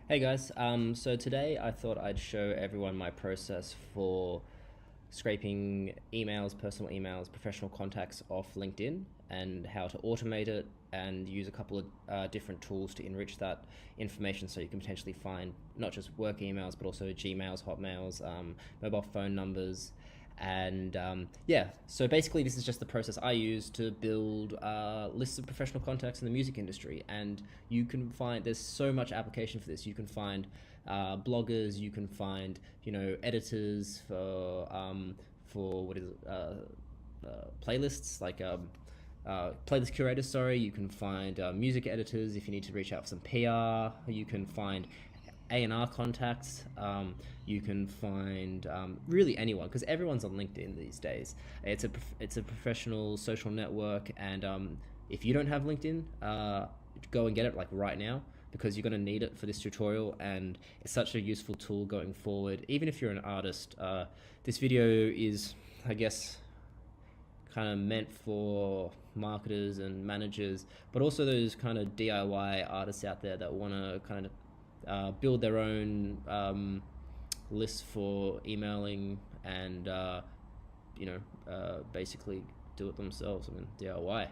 Hey guys, so today I thought I'd show everyone my process for scraping emails, personal emails, professional contacts off LinkedIn and how to automate it and use a couple of different tools to enrich that information so you can potentially find not just work emails but also Gmails, Hotmails, mobile phone numbers, and yeah, so basically, this is just the process I use to build lists of professional contacts in the music industry. And you can find there's so much application for this. You can find bloggers, you can find editors for what is it, playlists like playlist curators. Sorry, you can find music editors if you need to reach out for some PR. You can find A&R contacts. You can find really anyone because everyone's on LinkedIn these days. It's a professional social network, and if you don't have LinkedIn, go and get it like right now because you're going to need it for this tutorial, and it's such a useful tool going forward. Even if you're an artist, this video is, I guess, kind of meant for marketers and managers, but also those kind of DIY artists out there that want to kind of build their own lists for emailing and basically do it themselves. I mean, DIY.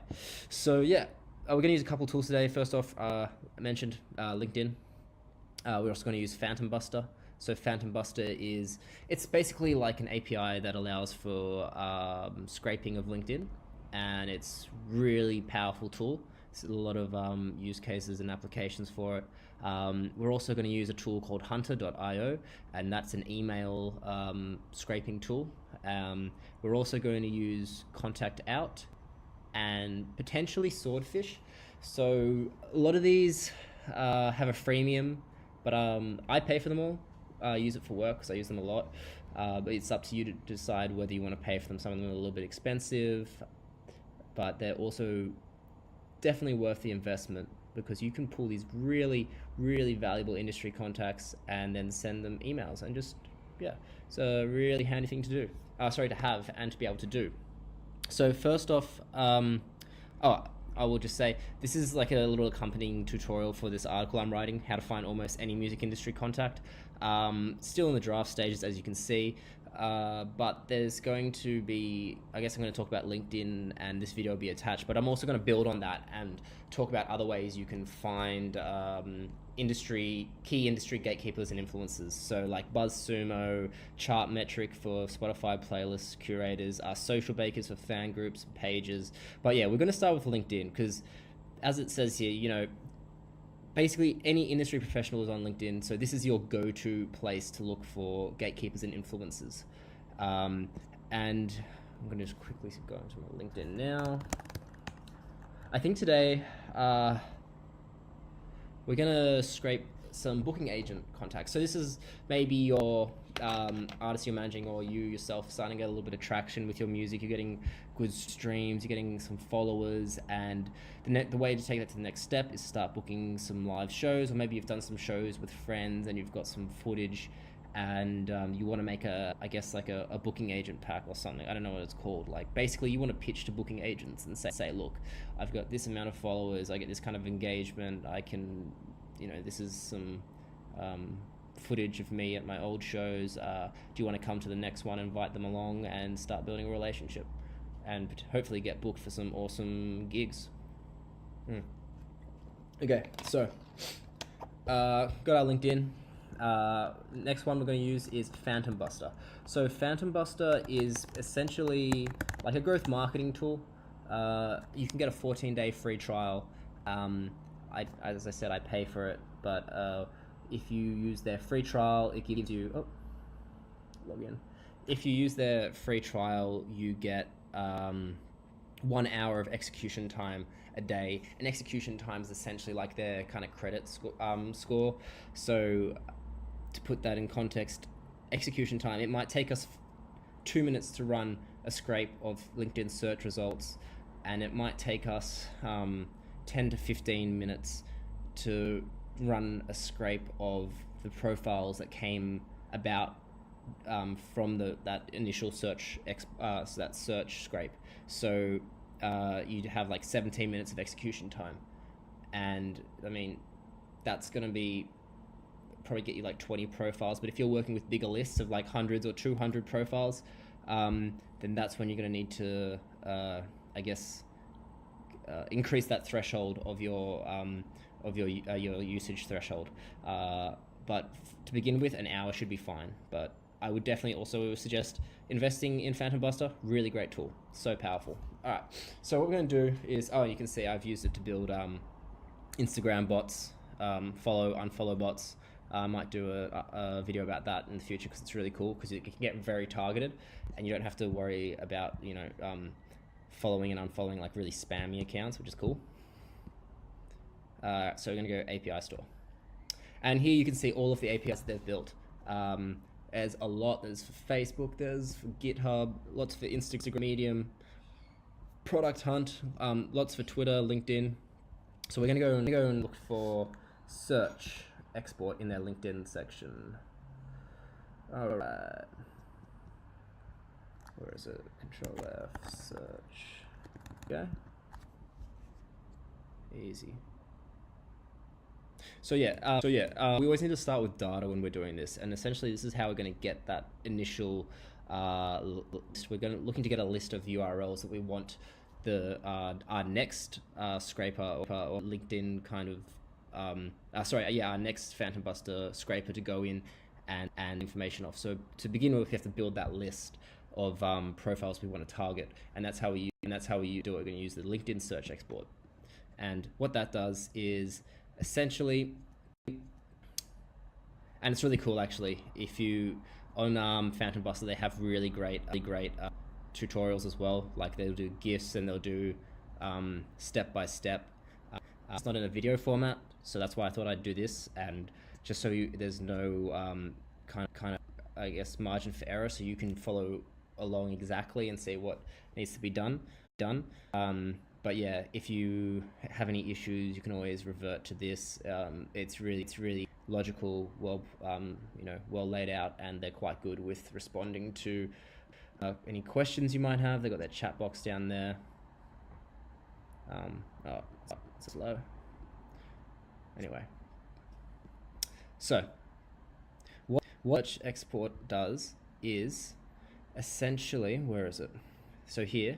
So yeah, we're going to use a couple tools today. First off, I mentioned LinkedIn. We're also going to use Phantom Buster. So Phantom Buster it's basically like an API that allows for scraping of LinkedIn, and it's really powerful tool. There's a lot of use cases and applications for it. We're also going to use a tool called hunter.io, and that's an email scraping tool. We're also going to use Contact Out and potentially Swordfish. So a lot of these have a freemium, but I pay for them all. I use it for work because I use them a lot. But it's up to you to decide whether you want to pay for them. Some of them are a little bit expensive, but they're also definitely worth the investment because you can pull these really, really valuable industry contacts and then send them emails and just, yeah, it's a really handy thing to do. To have and to be able to do. So first off, I will just say this is like a little accompanying tutorial for this article I'm writing, how to find almost any music industry contact. Still in the draft stages, as you can see, but there's going to be, I guess I'm going to talk about LinkedIn and this video will be attached, but I'm also going to build on that and talk about other ways you can find key industry gatekeepers and influencers. So like BuzzSumo, Chartmetric for Spotify playlists, curators, social bakers for fan groups, pages. But yeah, we're going to start with LinkedIn because, as it says here, basically any industry professional is on LinkedIn, so this is your go-to place to look for gatekeepers and influencers. And I'm going to just quickly go into my LinkedIn now. I think today we're going to scrape some booking agent contacts. So this is maybe your artist you're managing, or you yourself starting to get a little bit of traction with your music. You're getting good streams, you're getting some followers, and the way to take that to the next step is start booking some live shows, or maybe you've done some shows with friends and you've got some footage, and you want to make a booking agent pack or something. I don't know what it's called. Like basically you want to pitch to booking agents and say, look, I've got this amount of followers, I get this kind of engagement, I can, this is some footage of me at my old shows. Do you want to come to the next one, invite them along and start building a relationship and hopefully get booked for some awesome gigs. Okay, so got our LinkedIn. Next one we're going to use is Phantom Buster. So Phantom Buster is essentially like a growth marketing tool. You can get a 14-day free trial. As I said, I pay for it, but if you use their free trial, it gives you log in. If you use their free trial, you get 1 hour of execution time a day, and execution time is essentially like their kind of credit score. So to put that in context, execution time, it might take us 2 minutes to run a scrape of LinkedIn search results, and it might take us 10 to 15 minutes to run a scrape of the profiles that came about from that initial search, that search scrape. So you'd have like 17 minutes of execution time, and I mean that's going to be probably get you like 20 profiles. But if you're working with bigger lists of like hundreds or 200 profiles, then that's when you're going to need to, I guess, increase that threshold of your usage threshold. But to begin with, an hour should be fine. But I would definitely also suggest investing in Phantom Buster. Really great tool, so powerful. All right, so what we're going to do is, you can see I've used it to build Instagram bots, follow, unfollow bots. I might do a video about that in the future because it's really cool, because it can get very targeted and you don't have to worry about, following and unfollowing like really spammy accounts, which is cool. So we're going to go API store. And here you can see all of the APIs that they've built. There's a lot. There's for Facebook, there's for GitHub, lots for Instagram, Medium, Product Hunt, lots for Twitter, LinkedIn. So we're going to go and look for search export in their LinkedIn section. All right. Where is it? Control F, search. Okay. Easy. So yeah, we always need to start with data when we're doing this, and essentially this is how we're going to get that initial list. We're looking to get a list of URLs that we want the our next scraper or LinkedIn kind of our next Phantom Buster scraper to go in and information off. So to begin with, we have to build that list of profiles we want to target, and that's how we do it. We're going to use the LinkedIn search export, and what that does is essentially, and it's really cool actually, if you on Phantom Buster, they have really great tutorials as well. Like they'll do GIFs and they'll do step by step. It's not in a video format, so that's why I thought I'd do this, and just so there's no kind of I guess margin for error, so you can follow along exactly and see what needs to be done. But yeah, if you have any issues, you can always revert to this. It's really logical, well laid out, and they're quite good with responding to any questions you might have. They've got their chat box down there. It's slow. Anyway, so what export does is essentially, where is it? So here,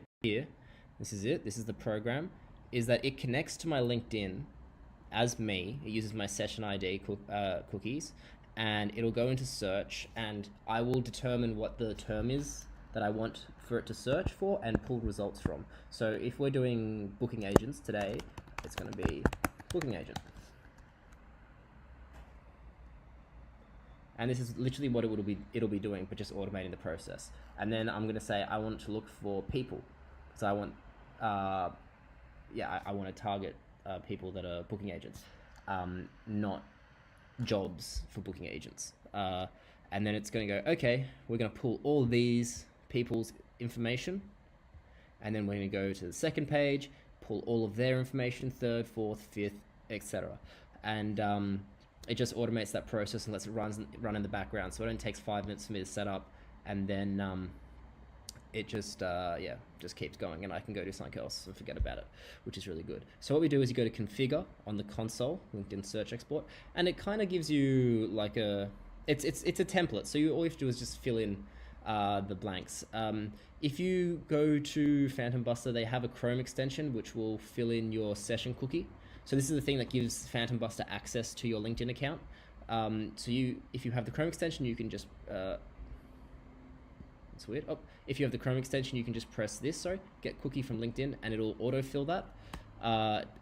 this is it. This is the program. Is that it connects to my LinkedIn as me. It uses my session ID cookies, and it'll go into search, and I will determine what the term is that I want for it to search for and pull results from. So if we're doing booking agents today, it's going to be booking agent. And this is literally what it'll be doing, but just automating the process. And then I'm going to say I want to look for people. So I want, I want to target people that are booking agents, not jobs for booking agents. And then it's going to go, okay, we're going to pull all these people's information, and then we're going to go to the second page, pull all of their information, third, fourth, fifth, etc. And it just automates that process and lets it run in the background. So it only takes 5 minutes for me to set up, and then it just keeps going, and I can go do something else and forget about it, which is really good. So what we do is you go to configure on the console, LinkedIn search export, and it kind of gives you like it's a template. So all you have to do is just fill in the blanks. If you go to Phantom Buster, they have a Chrome extension which will fill in your session cookie. So this is the thing that gives Phantom Buster access to your LinkedIn account. So if you have the Chrome extension, you can just it's weird. Oh, if you have the Chrome extension, you can just press this, get cookie from LinkedIn, and it'll autofill that.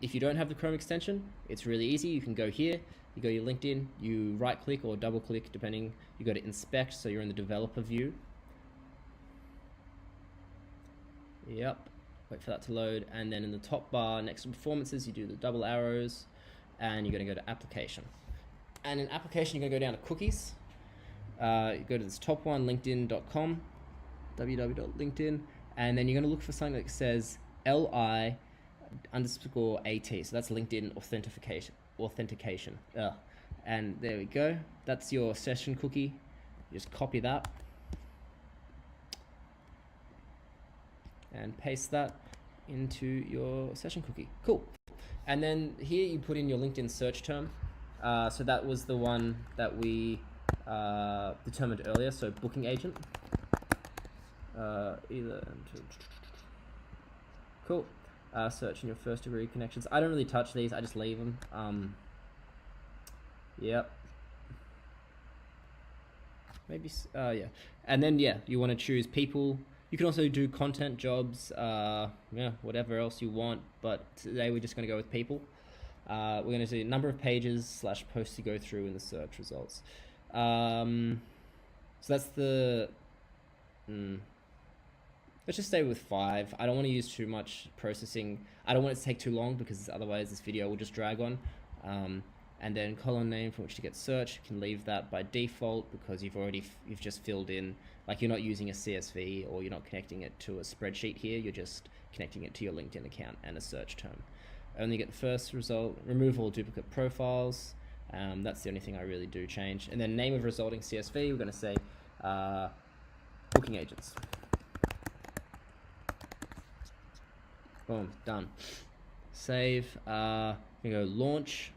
If you don't have the Chrome extension, it's really easy. You can go here, you go to your LinkedIn, you right click or double click, depending. You go to inspect, so you're in the developer view. Yep, wait for that to load. And then in the top bar next to performances, you do the double arrows, and you're gonna go to application. And in application, you're gonna go down to cookies. You go to this top one, linkedin.com, www.linkedin, and then you're going to look for something that says li_at. So that's LinkedIn authentication. And there we go. That's your session cookie. You just copy that and paste that into your session cookie. Cool. And then here you put in your LinkedIn search term. So that was the one that we determined earlier. So booking agent. Cool. Search in your first degree connections. I don't really touch these. I just leave them. Yep. Maybe, yeah. And then, yeah, you want to choose people. You can also do content, jobs, yeah, whatever else you want. But today we're just going to go with people. We're going to do number of pages / posts to go through in the search results. So that's the... Let's just stay with 5. I don't want to use too much processing. I don't want it to take too long because otherwise this video will just drag on. And then column name from which to get search, you can leave that by default because you've just filled in, like you're not using a CSV or you're not connecting it to a spreadsheet here, you're just connecting it to your LinkedIn account and a search term. Only get the first result, remove all duplicate profiles. That's the only thing I really do change. And then name of resulting CSV, we're going to say booking agents. Boom, done. Save, we go launch.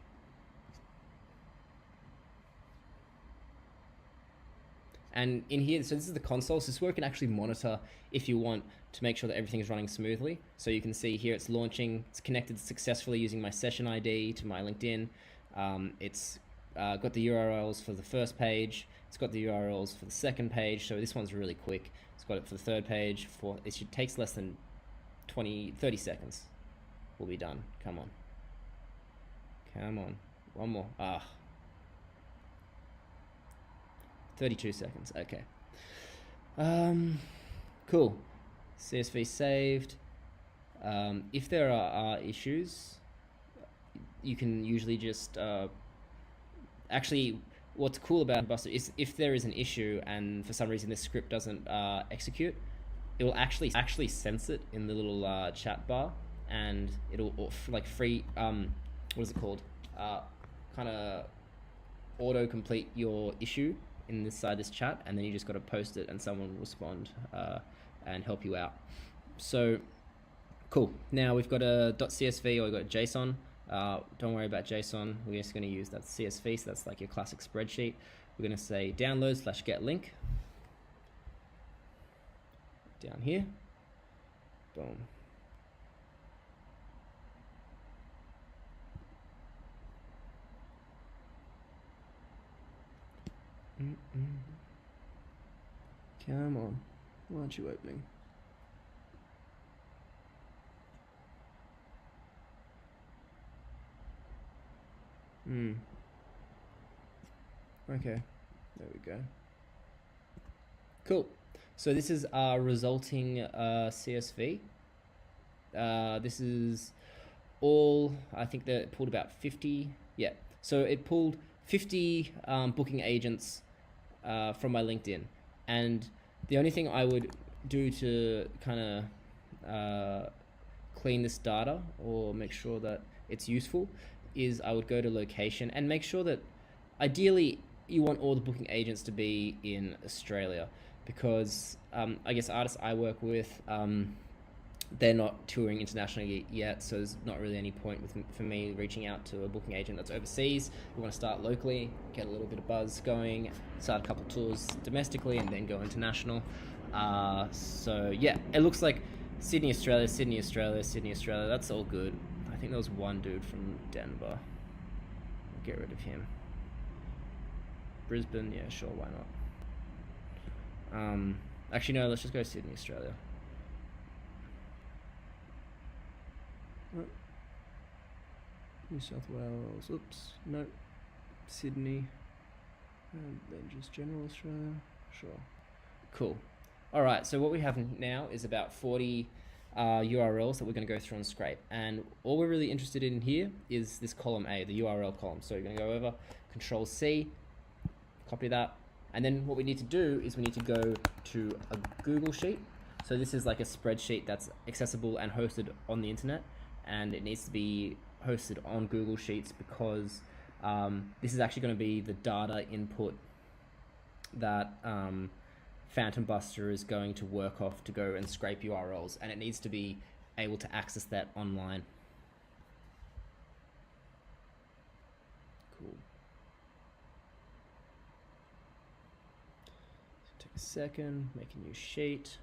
And in here, so this is the console. So this is where we can actually monitor if you want to make sure that everything is running smoothly. So you can see here it's launching, it's connected successfully using my session ID to my LinkedIn. It's got the URLs for the first page. It's got the URLs for the second page. So this one's really quick. It's got it for the third page. It takes less than 30 seconds. We'll be done. Come on. Come on. One more. 32 seconds. Okay. Cool. CSV saved. If there are issues, you can usually just actually, what's cool about Buster is if there is an issue and for some reason this script doesn't execute, it will actually sense it in the little chat bar, and it'll like what is it called? Kind of auto complete your issue inside this chat, and then you just got to post it and someone will respond and help you out. So cool. Now we've got a .csv or we've got JSON. Don't worry about JSON. We're just going to use that CSV. So that's like your classic spreadsheet. We're going to say download / get link down here. Boom. Come on, why aren't you opening? Okay, there we go. Cool. So this is our resulting CSV. This is all, I think that it pulled about 50. Yeah, so it pulled 50 booking agents from my LinkedIn. And the only thing I would do to kind of clean this data or make sure that it's useful is I would go to location and make sure that ideally you want all the booking agents to be in Australia, because I guess artists I work with, they're not touring internationally yet, so there's not really any point for me reaching out to a booking agent that's overseas. We want to start locally, get a little bit of buzz going, start a couple tours domestically, and then go international. So yeah, it looks like Sydney, Australia, Sydney, Australia, Sydney, Australia. That's all good. I think there was one dude from Denver. I'll get rid of him. Brisbane, yeah, sure, why not? Actually, no, let's just go Sydney, Australia. New South Wales, oops, no, Sydney, and then just general Australia, sure. Cool. All right, so what we have now is about 40 URLs that we're going to go through and scrape, and all we're really interested in here is this column A, the URL column. So you're going to go over, Control C, copy that, and then what we need to do is we need to go to a Google Sheet. So this is like a spreadsheet that's accessible and hosted on the internet, and it needs to be hosted on Google Sheets because this is actually going to be the data input that Phantom Buster is going to work off to go and scrape URLs, and it needs to be able to access that online. Cool. second, make a new sheet.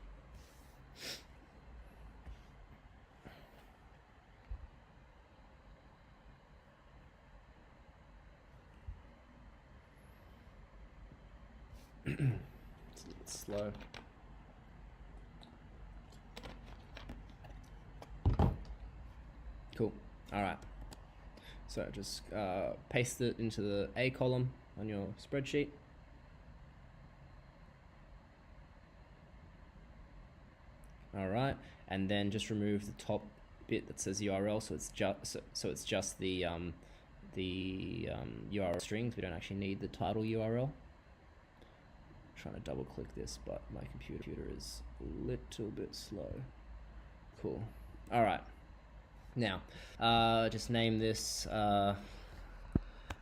It's a little slow. Cool. All right. So just paste it into the A column on your spreadsheet. All right, and then just remove the top bit that says URL, so it's just the URL strings. We don't actually need the title URL. I'm trying to double click this, but my computer is a little bit slow. Cool. All right. Now, just name this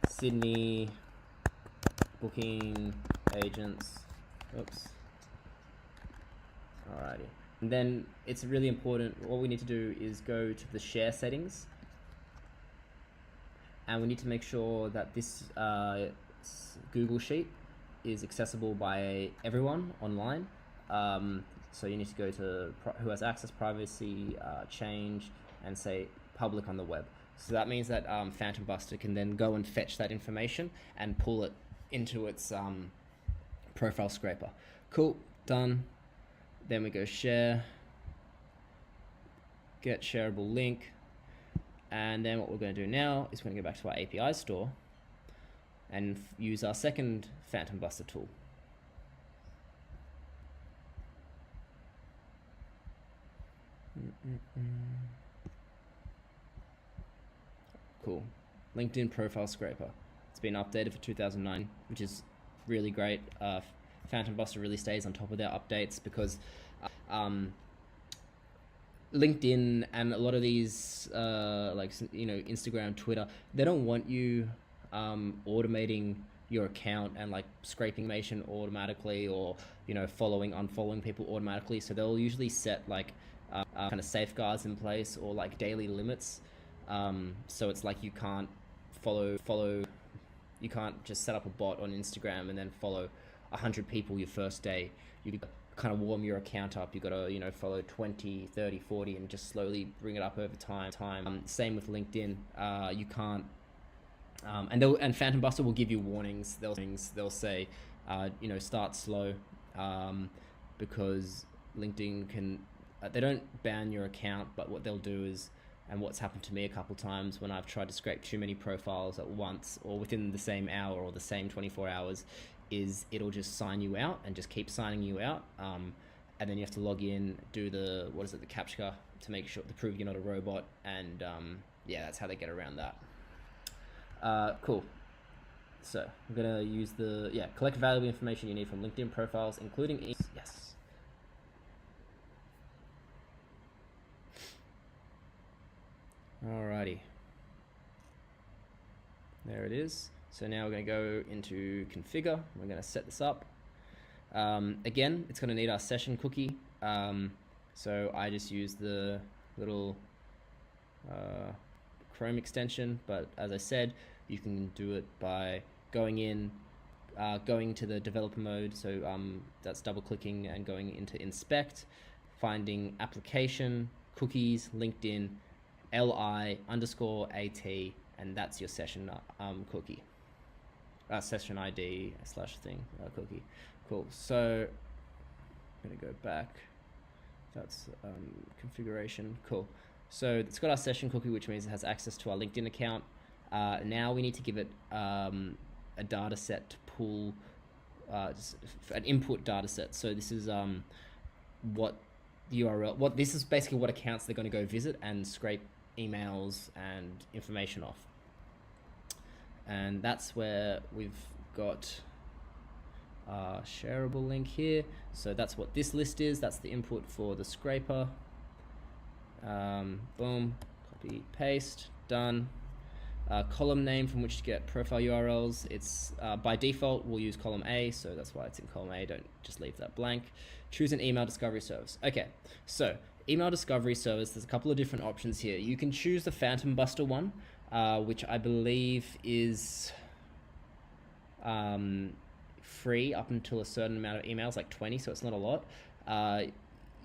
Sydney Booking Agents. Oops. Alrighty. And then it's really important, what we need to do is go to the share settings. And we need to make sure that this Google Sheet is accessible by everyone online. So you need to go to who has access, privacy, change, and say public on the web. So that means that Phantom Buster can then go and fetch that information and pull it into its profile scraper. Cool, done. Then we go share, get shareable link. And then what we're going to do now is we're going to go back to our API store and use our second Phantom Buster tool. Cool. LinkedIn profile scraper. It's been updated for 2009, which is really great. Phantom Buster really stays on top of their updates because LinkedIn and a lot of these Instagram, Twitter, they don't want you automating your account and like scraping information automatically, or unfollowing people automatically. So they'll usually set like kind of safeguards in place, or like daily limits. So it's like you can't you can't just set up a bot on Instagram and then follow 100 people your first day. You kind of warm your account up. You got to follow 20, 30, 40 and just slowly bring it up over time. Same with LinkedIn. You can't and Phantom Buster will give you warnings. They'll say start slow, because LinkedIn can they don't ban your account, but what they'll do is, and what's happened to me a couple times when I've tried to scrape too many profiles at once or within the same hour or the same 24 hours, is it'll just sign you out and just keep signing you out. And then you have to log in, do the CAPTCHA to make sure, to prove you're not a robot. And yeah, that's how they get around that. Cool. So I'm gonna use collect valuable information you need from LinkedIn profiles, including yes. Alrighty, there it is. So now we're going to go into configure. We're going to set this up. Again, it's going to need our session cookie. So I just use the little Chrome extension, but as I said, you can do it by going to the developer mode. So that's double clicking and going into inspect, finding application, cookies, LinkedIn, li_at, and that's your session cookie. Session ID /thing cookie. Cool. So I'm gonna go back. That's configuration. Cool. So it's got our session cookie, which means it has access to our LinkedIn account. Now we need to give it a data set to pull, an input data set. So this is what the URL. This is basically what accounts they're going to go visit and scrape emails and information off. And that's where we've got our shareable link here. So that's what this list is. That's the input for the scraper. Boom, copy, paste, done. Column name from which to get profile URLs. It's by default we'll use column A, so that's why it's in column A. Don't just leave that blank. Choose an email discovery service. Okay, so email discovery service, there's a couple of different options here. You can choose the Phantom Buster one, which I believe is free up until a certain amount of emails, like 20, so it's not a lot.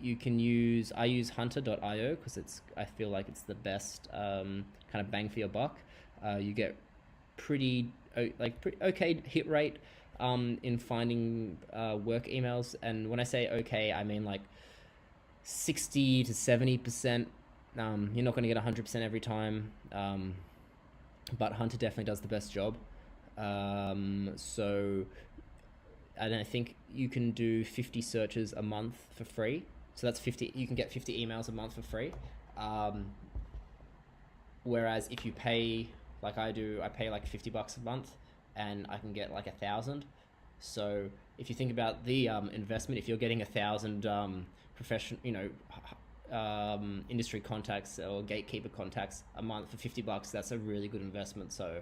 You can use, I use hunter.io because I feel like it's the best kind of bang for your buck. You get pretty okay hit rate in finding work emails, and when I say okay, I mean like 60 to 70%. You're not going to get 100% every time, but Hunter definitely does the best job. So, and I think you can do 50 searches a month for free. So that's 50. You can get 50 emails a month for free. Whereas if you pay, like I do, I pay like $50 a month, and I can get like 1,000. So if you think about the investment, if you're getting 1,000 industry contacts or gatekeeper contacts a month for $50, that's a really good investment. So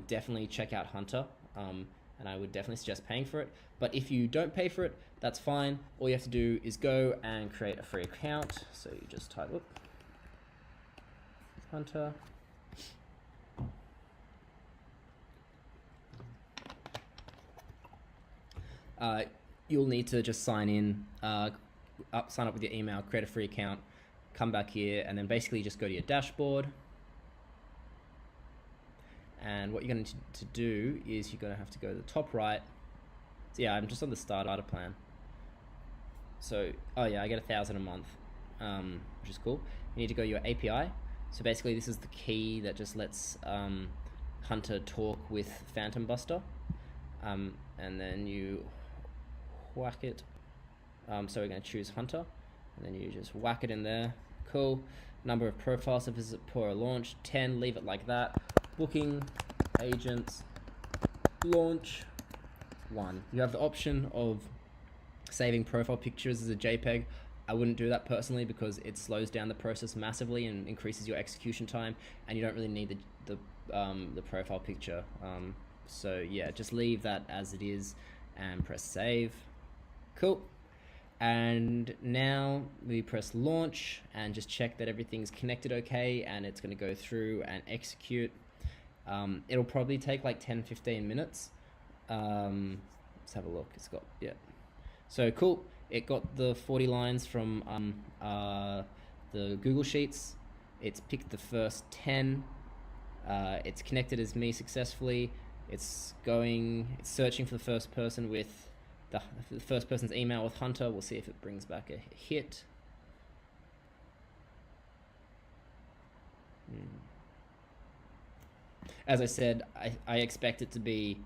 definitely check out Hunter, and I would definitely suggest paying for it. But if you don't pay for it, that's fine. All you have to do is go and create a free account. So you just type Hunter. You'll need to just sign in, sign up with your email, create a free account, come back here, and then basically just go to your dashboard. And what you're going to do is you're going to have to go to the top right. So yeah, I'm just on the starter plan. So, oh yeah, I get 1,000 a month, which is cool. You need to go to your API. So basically this is the key that just lets Hunter talk with Phantom Buster. And then you whack it. So we're going to choose Hunter, and then you just whack it in there. Cool. Number of profiles to visit per launch, 10, leave it like that. Booking agents, launch 1. You have the option of saving profile pictures as a JPEG. I wouldn't do that personally because it slows down the process massively and increases your execution time, and you don't really need the profile picture. So yeah, just leave that as it is and press save. Cool. And now we press launch and just check that everything's connected okay, and it's going to go through and execute. It'll probably take like 10-15 minutes. Let's have a look. It's got, yeah. So cool. It got the 40 lines from the Google Sheets. It's picked the first 10. It's connected as me successfully. It's searching for the first person with the first person's email with Hunter. We'll see if it brings back a hit. As I said, I expect it to be,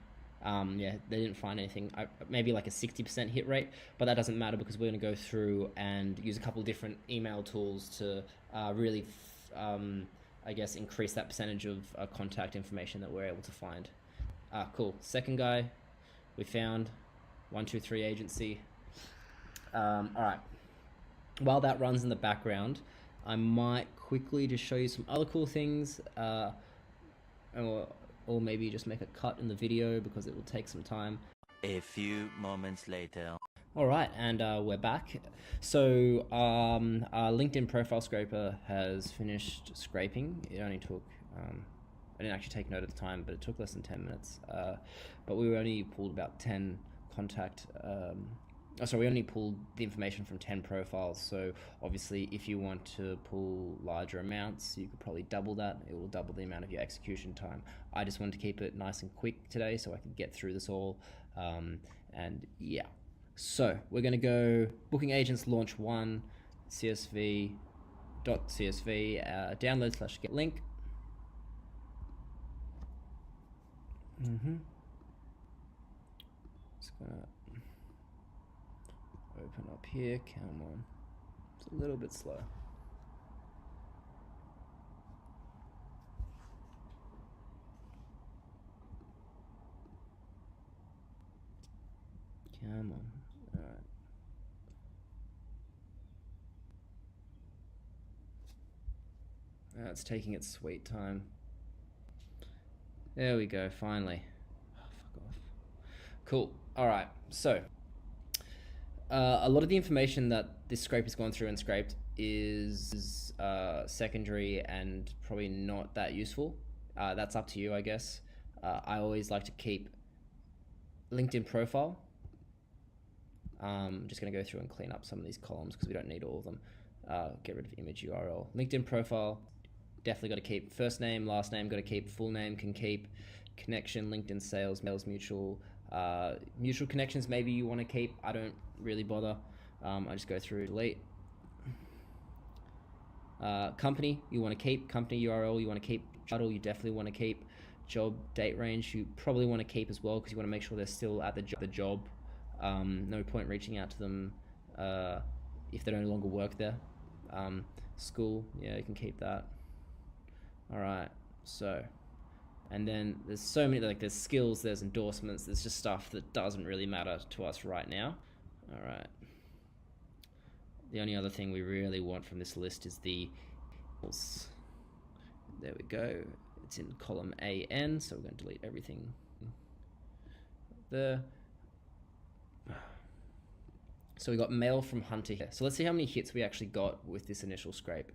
yeah, they didn't find anything. Maybe like a 60% hit rate, but that doesn't matter because we're going to go through and use a couple of different email tools to really, I guess, increase that percentage of contact information that we're able to find. Cool. Second guy we found, 123 agency. All right. While that runs in the background, I might quickly just show you some other cool things, or maybe just make a cut in the video because it will take some time. A few moments later. All right, and we're back. So our LinkedIn profile scraper has finished scraping. It only took, I didn't actually take note at the time, but it took less than 10 minutes. But we only pulled about 10 contact, we only pulled the information from 10 profiles. So obviously if you want to pull larger amounts, you could probably double that. It will double the amount of your execution time. I just wanted to keep it nice and quick today so I could get through this all. And yeah, so we're going to go booking agents launch 1 csv.csv download/get link. Just gonna open up here. Come on, it's a little bit slow. Come on. All right. It's taking its sweet time. There we go, finally. Oh, fuck off. Cool. All right, so a lot of the information that this scrape has gone through and scraped is secondary and probably not that useful. That's up to you, I guess. I always like to keep LinkedIn profile. I'm just going to go through and clean up some of these columns because we don't need all of them. Get rid of image URL. LinkedIn profile, definitely got to keep. First name, last name, got to keep. Full name can keep. Connection, LinkedIn sales, mails, mutual. Mutual connections, maybe you want to keep. I don't really bother. I just go through, delete. Company, you want to keep. Company URL, you want to keep. Title, you definitely want to keep. Job, date range, you probably want to keep as well because you want to make sure they're still at the job. No point reaching out to them if they no longer work there. School, yeah, you can keep that. All right, so, and then there's so many, like there's skills, there's endorsements, there's just stuff that doesn't really matter to us right now. All right. The only other thing we really want from this list is the, there we go. It's in column AN, so we're going to delete everything there. So we got mail from Hunter here. So let's see how many hits we actually got with this initial scrape.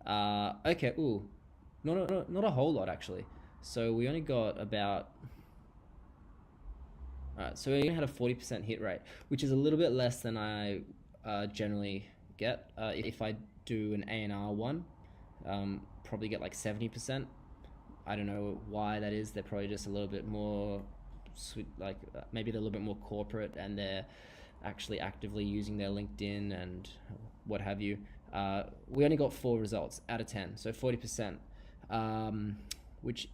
Okay, ooh, not a whole lot actually. So we only got about, alright, so we only had a 40% hit rate, which is a little bit less than I generally get. If I do an A&R one, probably get like 70%. I don't know why that is. They're probably just a little bit more, like maybe they're a little bit more corporate and they're actually actively using their LinkedIn and what have you. We only got 4 results out of 10, so 40%, which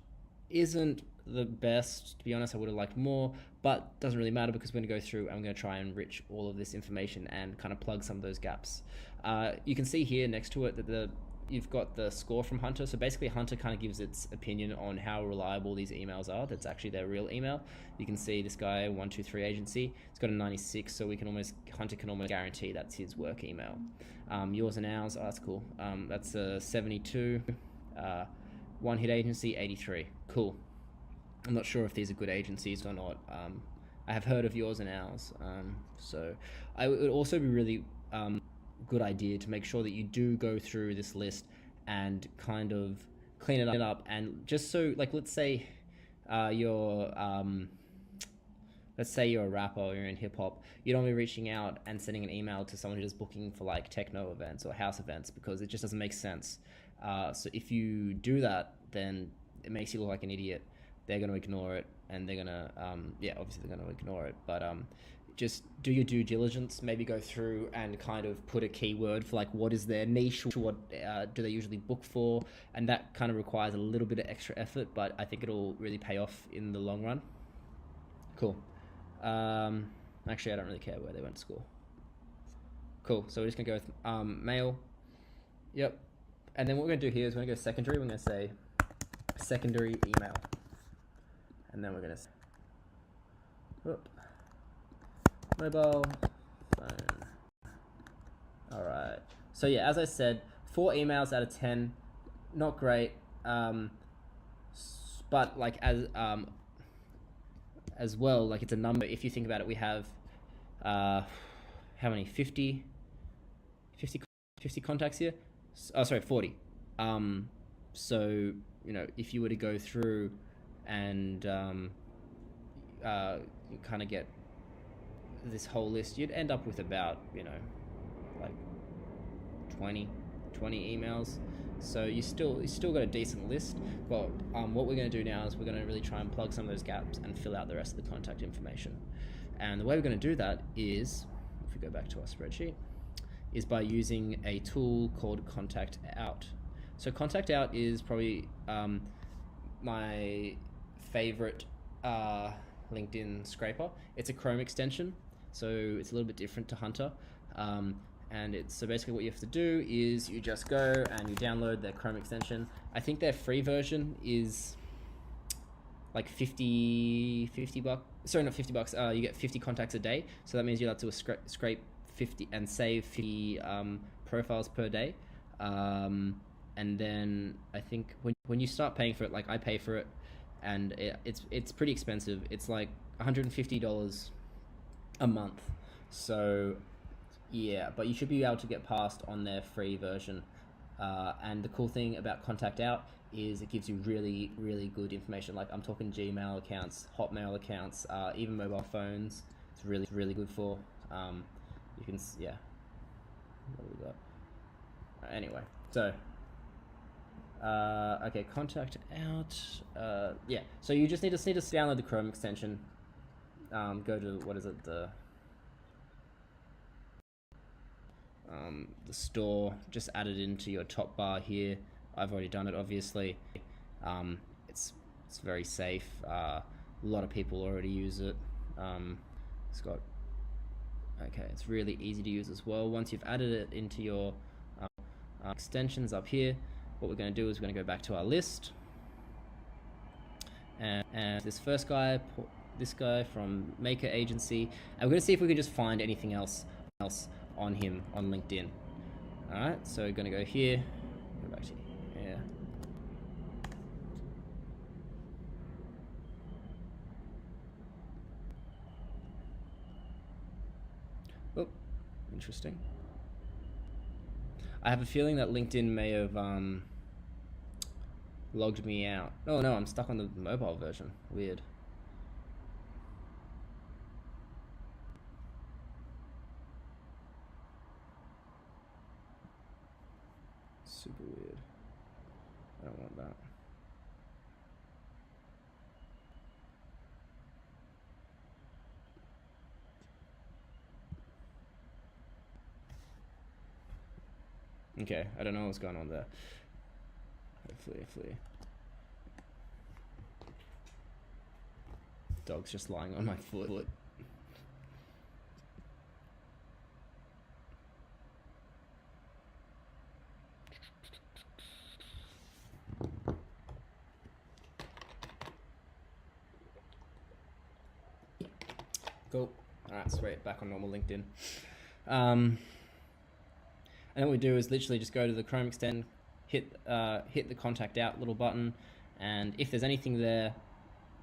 isn't the best, to be honest. I would have liked more, but doesn't really matter because we're going to go through and I'm going to try and enrich all of this information and kind of plug some of those gaps. You can see here next to it that you've got the score from Hunter. So basically Hunter kind of gives its opinion on how reliable these emails are. That's actually their real email. You can see this guy, 123 agency, it's got a 96, so Hunter can almost guarantee that's his work email. Yours and ours, oh, that's cool. That's a 72. One hit agency, 83. Cool. I'm not sure if these are good agencies or not. I have heard of yours and ours. So it would also be really good idea to make sure that you do go through this list and kind of clean it up, and just so, like, let's say you're a rapper or you're in hip-hop, you don't want to be reaching out and sending an email to someone who's booking for like techno events or house events because it just doesn't make sense. So if you do that, then it makes you look like an idiot. They're going to ignore it, and they're going to obviously they're going to ignore it, but just do your due diligence. Maybe go through and kind of put a keyword for like what is their niche, what do they usually book for, and that kind of requires a little bit of extra effort, but I think it'll really pay off in the long run. Cool. Actually, I don't really care where they went to school. Cool. So we're just gonna go with mail. Yep. And then what we're gonna do here is we're gonna go secondary. We're gonna say secondary email, and then we're gonna say, mobile phone. All right. So yeah, as I said, 4 emails out of 10, not great. But like as well, like it's a number. If you think about it, we have how many? 50 contacts here. Oh, sorry, 40. So if you were to go through and you kind of get this whole list, you'd end up with about like 20 emails. So you still got a decent list, but what we're going to do now is we're going to really try and plug some of those gaps and fill out the rest of the contact information. And the way we're going to do that is, if we go back to our spreadsheet, is by using a tool called Contact Out. So Contact Out is probably my favorite LinkedIn scraper. It's a Chrome extension, so it's a little bit different to Hunter. And so basically what you have to do is you just go and you download their Chrome extension. I think their free version is like 50 bucks. Sorry, not 50 bucks. You get 50 contacts a day. So that means you'll have to scrape 50 and save 50 profiles per day. And then I think when you start paying for it, like I pay for it, and it's pretty expensive. It's like $150 a month. So yeah, but you should be able to get past on their free version. And the cool thing about Contact Out is it gives you really, really good information. Like I'm talking Gmail accounts, Hotmail accounts, even mobile phones. It's really, really good for. You can, yeah. What do we got? Anyway, so okay, contact out. Yeah, so you just need to download the Chrome extension. Go to what is it, the store. Just add it into your top bar here. I've already done it, obviously. It's very safe. A lot of people already use it. It's got it's really easy to use as well. Once you've added it into your extensions up here, what we're going to do is we're going to go back to our list, and this first guy, this guy from Maker Agency, and we're going to see if we can just find anything else on him on LinkedIn. Alright, so we're going to go here, go back to here. Oh, interesting. I have a feeling that LinkedIn may have logged me out. Oh no, I'm stuck on the mobile version. Weird. Super weird. I don't want that. Okay, I don't know what's going on there. Hopefully. Dog's just lying on my foot. Cool. Alright, sweet. Back on normal LinkedIn. And what we do is literally just go to the Chrome extend, hit the contact out little button, and if there's anything there,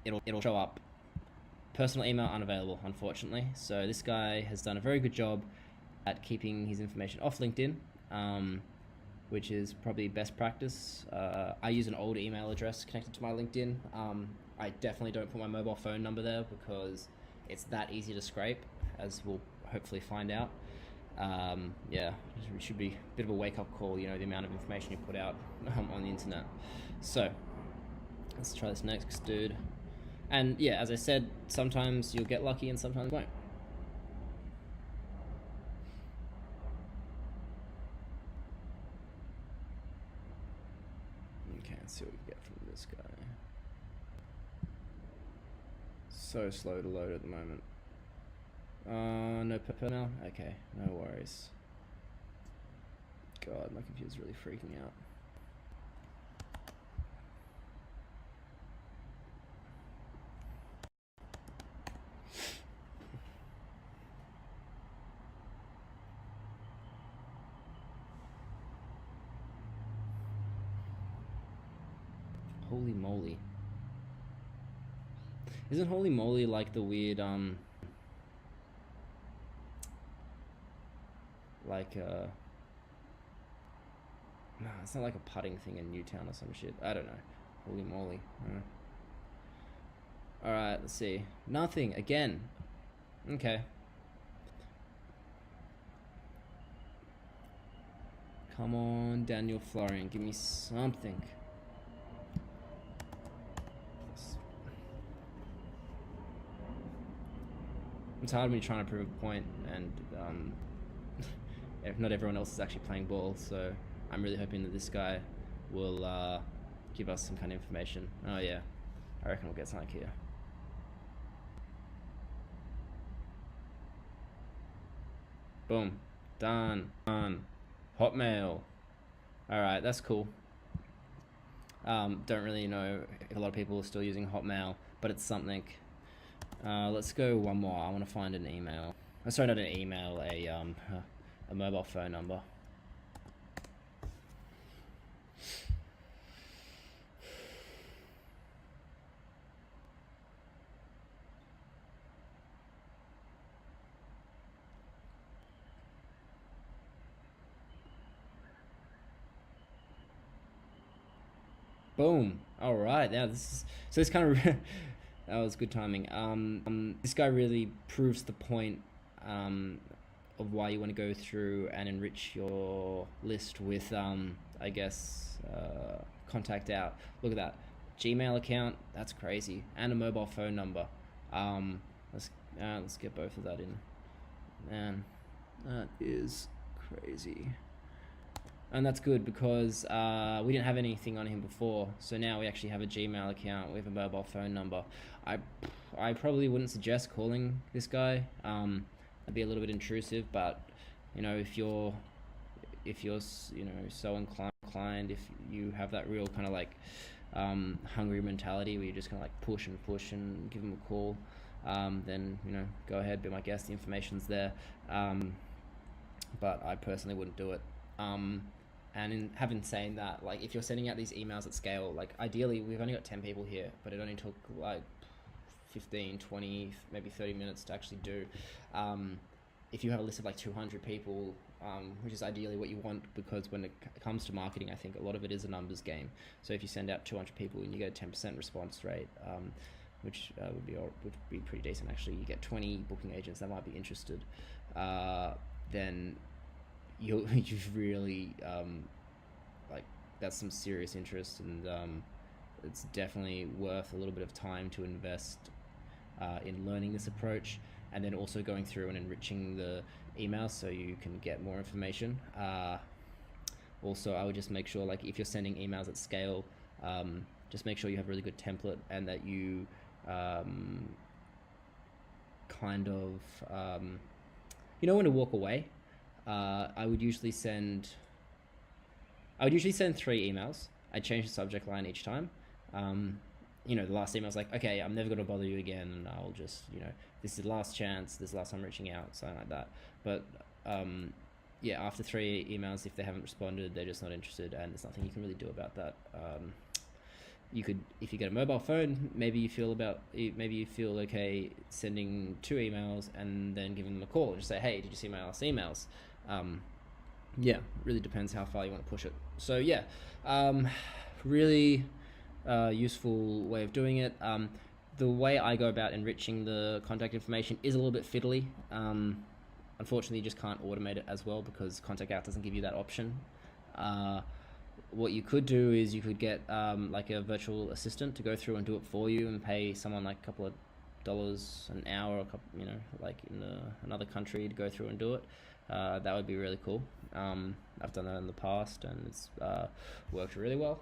it'll show up. Personal email unavailable, unfortunately. So this guy has done a very good job at keeping his information off LinkedIn, which is probably best practice. I use an old email address connected to my LinkedIn. I definitely don't put my mobile phone number there because it's that easy to scrape, as we'll hopefully find out. Yeah, it should be a bit of a wake-up call, you know, the amount of information you put out on the internet. So let's try this next dude. And yeah, as I said, sometimes you'll get lucky and sometimes you won't. Okay, let's see what we can get from this guy. So slow to load at the moment. No pepper now? Okay, no worries. God, my computer's really freaking out. Holy moly. Isn't holy moly like the weird, like, no, it's not like a putting thing in Newtown or some shit. I don't know. Holy moly. Alright, let's see. Nothing, again. Okay. Come on, Daniel Florian, give me something. It's hard when you're trying to prove a point, and if not everyone else is actually playing ball, so I'm really hoping that this guy will give us some kind of information. Oh yeah, I reckon we'll get something here. Boom. Done. Hotmail. Alright, that's cool. Don't really know if a lot of people are still using Hotmail, but it's something. Let's go one more. I want to find an email. Sorry, not an email, a mobile phone number. Boom. All right. Now this is so this kind of that was good timing. This guy really proves the point of why you want to go through and enrich your list with I guess contact out. Look at that Gmail account. That's crazy, and a mobile phone number. Um, let's get both of that in. Man, that is crazy. And that's good because we didn't have anything on him before, so now we actually have a Gmail account, we have a mobile phone number. I probably wouldn't suggest calling this guy. That'd be a little bit intrusive, but you know, if you're you know so inclined, if you have that real kind of like hungry mentality where you're just gonna like push and push and give him a call, then you know go ahead, be my guest. The information's there, but I personally wouldn't do it. And in having saying that, like if you're sending out these emails at scale, like ideally we've only got 10 people here, but it only took like 15, 20, maybe 30 minutes to actually do. If you have a list of like 200 people, which is ideally what you want, because when it comes to marketing, I think a lot of it is a numbers game. So if you send out 200 people and you get a 10% response rate, which would be pretty decent actually, you get 20 booking agents that might be interested, then you've really like that's some serious interest, and it's definitely worth a little bit of time to invest in learning this approach, and then also going through and enriching the emails so you can get more information. Also, I would just make sure, like if you're sending emails at scale, just make sure you have a really good template, and that you kind of you know when to walk away. I would usually send 3 emails. I'd change the subject line each time. You know, the last email's like, okay, I'm never going to bother you again, and I'll just, you know, this is the last chance, this is the last time I'm reaching out, something like that. But yeah, after 3 emails, if they haven't responded, they're just not interested, and there's nothing you can really do about that. You could, if you get a mobile phone, maybe you feel okay sending 2 emails and then giving them a call and just say, hey, did you see my last emails? Yeah, really depends how far you want to push it. So yeah, really useful way of doing it. The way I go about enriching the contact information is a little bit fiddly. Unfortunately, you just can't automate it as well because Contact Out doesn't give you that option. What you could do is you could get like a virtual assistant to go through and do it for you, and pay someone like a couple of dollars an hour, or you know, like in another country, to go through and do it. That would be really cool. I've done that in the past, and it's worked really well.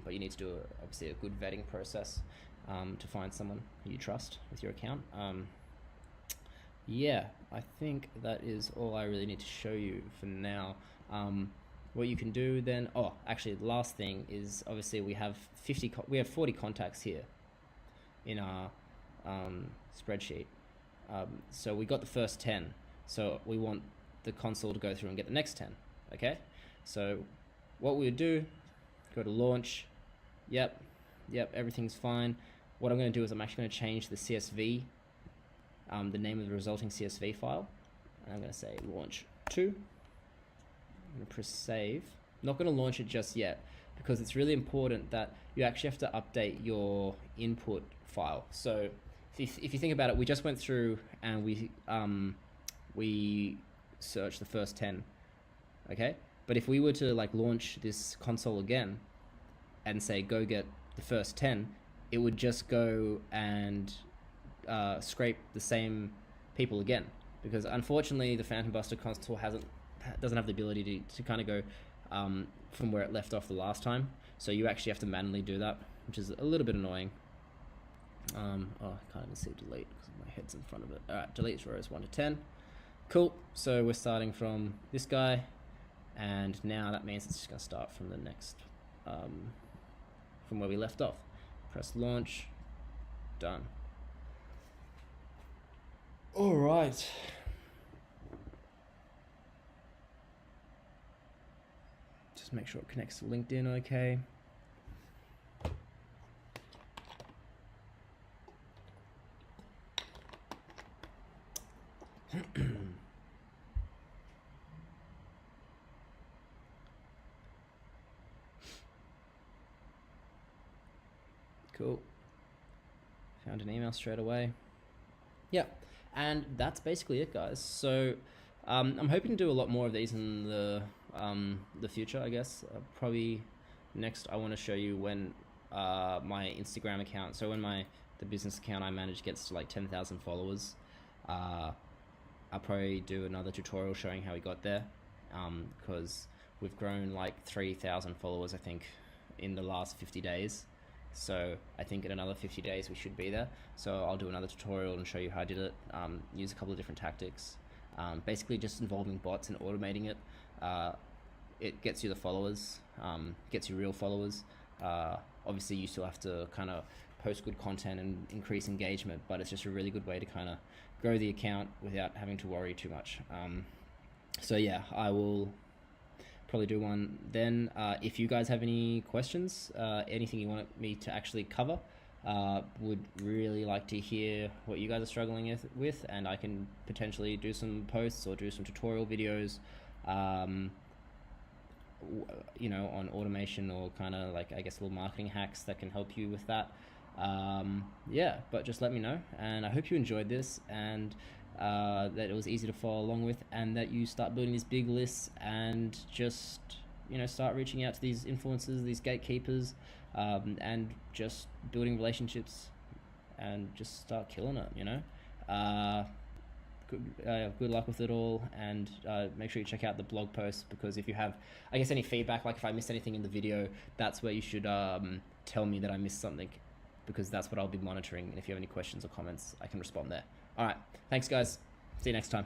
But you need to do obviously a good vetting process to find someone who you trust with your account. Yeah, I think that is all I really need to show you for now. What you can do then, oh, actually the last thing is, obviously we have 40 contacts here in our spreadsheet. So we got the first 10, so we want the console to go through and get the next 10. Okay, so what we would do, go to launch. Yep, everything's fine. What I'm going to do is I'm actually going to change the CSV, the name of the resulting CSV file, and I'm going to say launch 2. I'm going to press save. I'm not going to launch it just yet, because it's really important that you actually have to update your input file. So if you think about it, we just went through and we searched the first 10, okay? But if we were to like launch this console again and say go get the first 10, it would just go and scrape the same people again, because unfortunately the Phantom Buster console doesn't have the ability to kind of go from where it left off the last time. So you actually have to manually do that, which is a little bit annoying. Oh, I can't even see delete because my head's in front of it. All right, delete rows 1 to 10. Cool. So we're starting from this guy, and now that means it's just going to start from the next, from where we left off. Press launch. Done. All right. Just make sure it connects to LinkedIn okay. Found an email straight away. Yeah, and that's basically it, guys. So I'm hoping to do a lot more of these in the future, I guess. Probably next I want to show you when my Instagram account, so when the business account I manage gets to like 10,000 followers, I'll probably do another tutorial showing how we got there, because we've grown like 3,000 followers, I think, in the last 50 days. So I think in another 50 days we should be there. So I'll do another tutorial and show you how I did it, use a couple of different tactics, basically just involving bots and automating it. It gets you the followers, gets you real followers. Obviously you still have to kind of post good content and increase engagement, but it's just a really good way to kind of grow the account without having to worry too much. So yeah, I will probably do one then. If you guys have any questions, anything you want me to actually cover, would really like to hear what you guys are struggling with, and I can potentially do some posts or do some tutorial videos, you know, on automation or kind of like, I guess, little marketing hacks that can help you with that. Yeah, but just let me know, and I hope you enjoyed this, and that it was easy to follow along with, and that you start building these big lists and just, you know, start reaching out to these influencers, these gatekeepers, and just building relationships and just start killing it, you know. Good luck with it all, and make sure you check out the blog post, because if you have, I guess, any feedback, like if I missed anything in the video, that's where you should tell me that I missed something, because that's what I'll be monitoring, and if you have any questions or comments, I can respond there. All right, thanks guys, see you next time.